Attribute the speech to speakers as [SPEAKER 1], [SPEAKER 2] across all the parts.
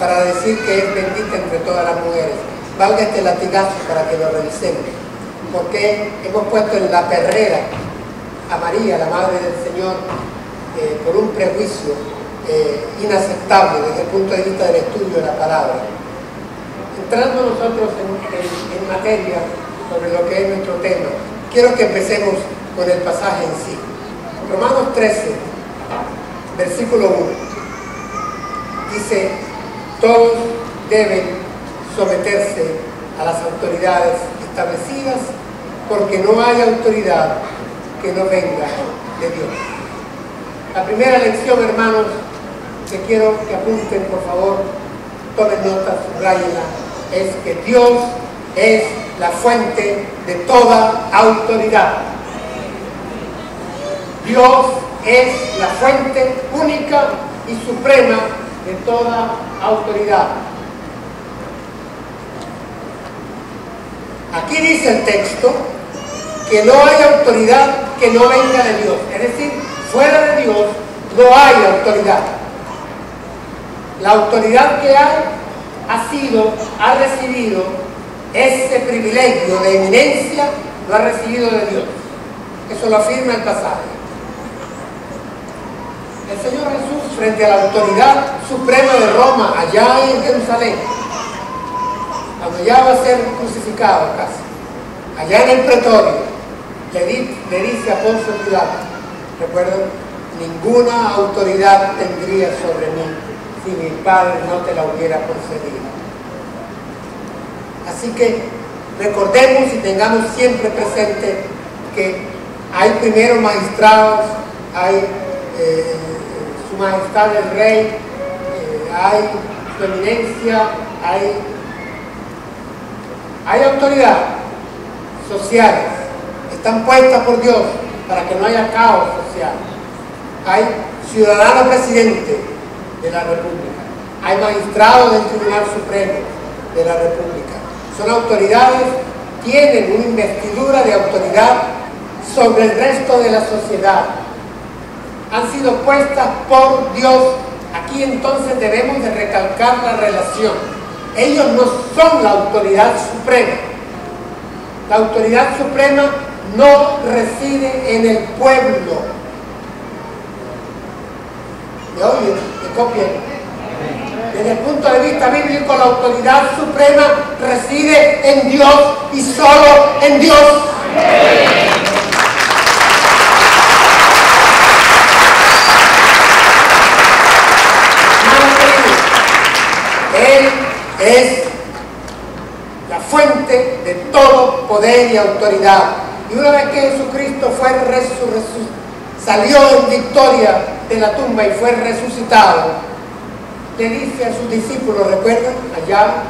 [SPEAKER 1] para decir que es bendita entre todas las mujeres. Valga este latigazo para que lo revisemos, porque hemos puesto en la perrera a María, la Madre del Señor, por un prejuicio inaceptable desde el punto de vista del estudio de la palabra. Entrando nosotros en materia sobre lo que es nuestro tema, quiero que empecemos con el pasaje en sí. Romanos 13, versículo 1, dice: todos deben someterse a las autoridades establecidas, porque no hay autoridad que no venga de Dios. La primera lección, hermanos, que quiero que apunten, por favor, tomen nota, subrayenla, es que Dios es la fuente de toda autoridad. Dios es la fuente única y suprema de toda autoridad. Aquí dice el texto que no hay autoridad que no venga de Dios, es decir, fuera de Dios no hay autoridad. La autoridad que hay ha recibido ese privilegio de eminencia, lo ha recibido de Dios. Eso lo afirma el pasaje. El Señor Jesús, frente a la autoridad suprema de Roma, allá en Jerusalén, cuando ya va a ser crucificado casi, allá en el pretorio, le dice a Poncio Pilato, recuerden, ninguna autoridad tendría sobre mí si mi Padre no te la hubiera concedido. Así que recordemos y tengamos siempre presente que hay primero magistrados, hay su majestad el rey, hay su eminencia, hay autoridad sociales, están puestas por Dios para que no haya caos social. Hay ciudadano presidente de la República, hay magistrados del Tribunal Supremo de la República. Son autoridades, tienen una investidura de autoridad sobre el resto de la sociedad. Han sido puestas por Dios. Aquí entonces debemos de recalcar la relación. Ellos no son la autoridad suprema. La autoridad suprema no reside en el pueblo. ¿Me oyen? ¿Me copian? Desde el punto de vista bíblico, la autoridad suprema reside en Dios y solo en Dios. Él es la fuente de todo poder y autoridad. Y una vez que Jesucristo salió en victoria de la tumba y fue resucitado, le dice a sus discípulos, ¿recuerdan? Allá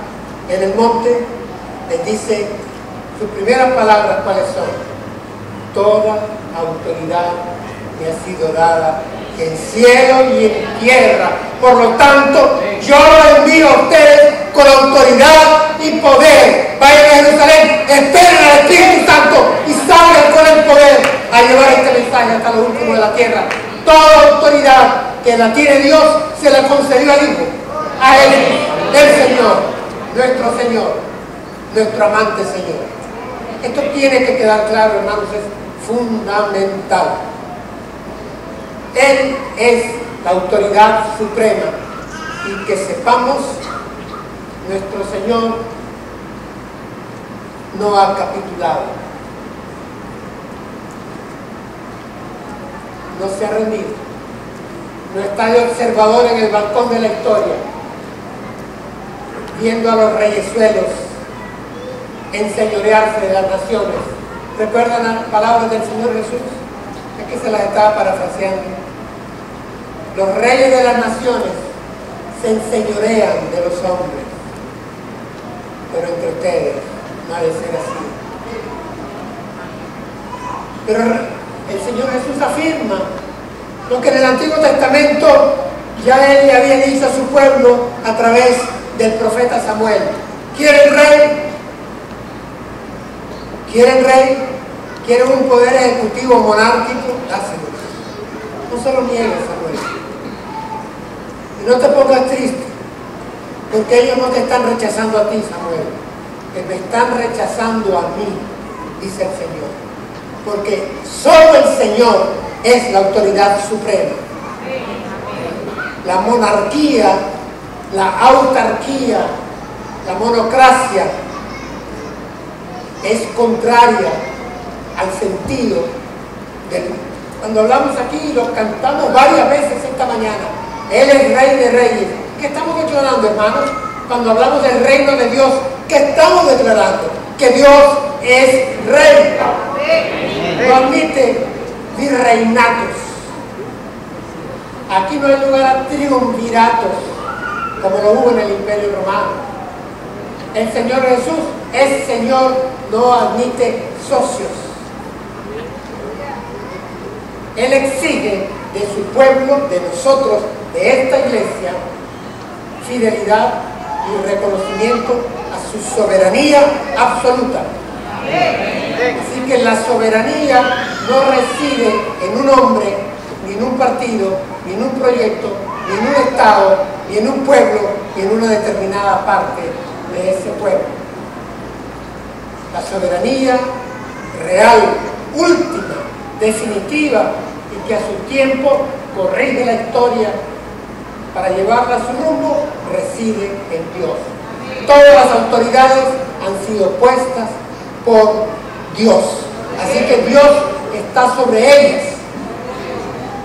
[SPEAKER 1] en el monte, les dice sus primeras palabras, ¿cuáles son? Toda autoridad me ha sido dada en cielo y en tierra. Por lo tanto, yo los envío a ustedes con autoridad y poder. Vayan a Jerusalén, esperen al Espíritu Santo y salgan con el poder a llevar este mensaje hasta los últimos de la tierra. Toda autoridad que la tiene Dios se la concedió al Hijo, a Él, el Señor, nuestro amante Señor. Esto tiene que quedar claro, hermanos, es fundamental. Él es la autoridad suprema y que sepamos, nuestro Señor no ha capitulado, no se ha rendido. No está de observador en el balcón de la historia, viendo a los reyesuelos enseñorearse de las naciones. ¿Recuerdan las palabras del Señor Jesús? Aquí se las estaba parafraseando. Los reyes de las naciones se enseñorean de los hombres, pero entre ustedes no ha de ser así. Pero el Señor Jesús afirma lo que en el Antiguo Testamento ya Él le había dicho a su pueblo a través del profeta Samuel. ¿Quieren rey? ¿Quieren rey? ¿Quieren un poder ejecutivo monárquico? Dáselo. No se lo niegues, Samuel. Y no te pongas triste. Porque ellos no te están rechazando a ti, Samuel, que me están rechazando a mí, dice el Señor. Porque solo el Señor es la autoridad suprema. La monarquía, la autarquía, la monocracia es contraria al sentido del... Cuando hablamos aquí, lo cantamos varias veces esta mañana, Él es Rey de Reyes. ¿Qué estamos declarando, hermanos? Cuando hablamos del reino de Dios, ¿qué estamos declarando? Que Dios es Rey. No admite virreinatos. Aquí no hay lugar a triunviratos, como lo hubo en el Imperio Romano. El Señor Jesús es Señor, no admite socios. Él exige de su pueblo, de nosotros, de esta iglesia, fidelidad y reconocimiento a su soberanía absoluta. Así que la soberanía no reside en un hombre, ni en un partido, ni en un proyecto, ni en un estado, ni en un pueblo, ni en una determinada parte de ese pueblo. La soberanía real, última, definitiva, y que a su tiempo corrige la historia para llevarla a su rumbo, reside en Dios. Todas las autoridades han sido puestas por Dios. Así que Dios está sobre ellas.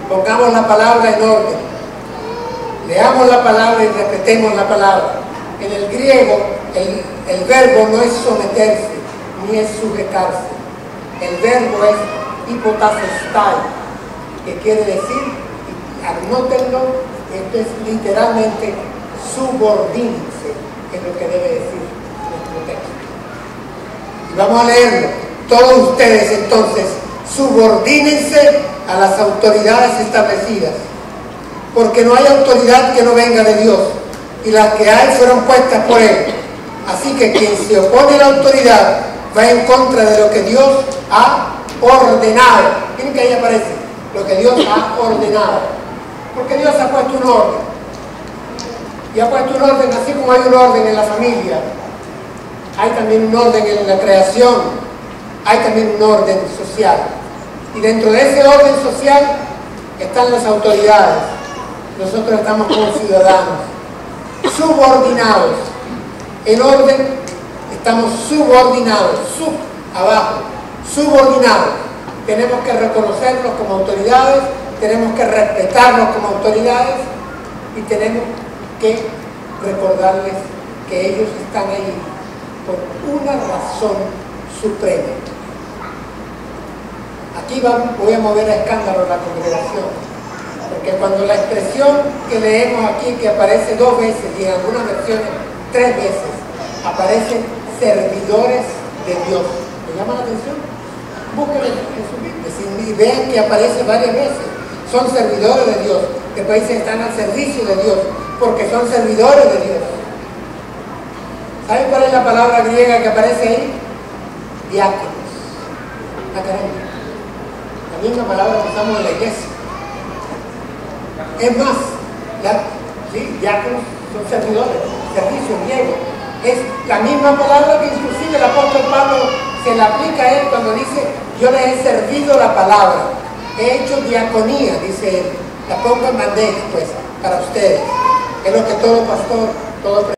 [SPEAKER 1] Pongamos la palabra en orden. Leamos la palabra y respetemos la palabra. En el griego, el verbo no es someterse, ni es sujetarse. El verbo es hipotasestai, que quiere decir, anótenlo, esto es literalmente subordínense, es lo que debe decir nuestro texto. Y vamos a leerlo. Todos ustedes entonces subordínense a las autoridades establecidas, porque no hay autoridad que no venga de Dios, y las que hay fueron puestas por Él. Así que quien se opone a la autoridad va en contra de lo que Dios ha ordenado. Miren que ahí aparece lo que Dios ha ordenado, porque Dios ha puesto un orden, y ha puesto un orden, así como hay un orden en la familia, hay también un orden en la creación, hay también un orden social, y dentro de ese orden social están las autoridades. Nosotros estamos como ciudadanos subordinados. En orden estamos subordinados, abajo, subordinados. Tenemos que reconocerlos como autoridades, tenemos que respetarlos como autoridades, y tenemos que recordarles que ellos están ahí por una razón suprema. Aquí voy a mover a escándalo la congregación, porque cuando la expresión que leemos aquí, que aparece 2 veces y en algunas versiones 3 veces, aparecen servidores de Dios. ¿Me llama la atención? Búsquenlo en su Biblia y vean que aparece varias veces. Son servidores de Dios, que países están al servicio de Dios, porque son servidores de Dios. ¿Saben cuál es la palabra griega que aparece ahí? Diáconos. La caramba. La misma palabra que usamos en la iglesia. Es más, diáconos son servidores, servicio griego. Es la misma palabra que inclusive el apóstol Pablo se la aplica a él cuando dice: yo les he servido la palabra, he hecho diaconía, dice él. La pongo en bandeja, pues, para ustedes. Es lo que todo pastor, todo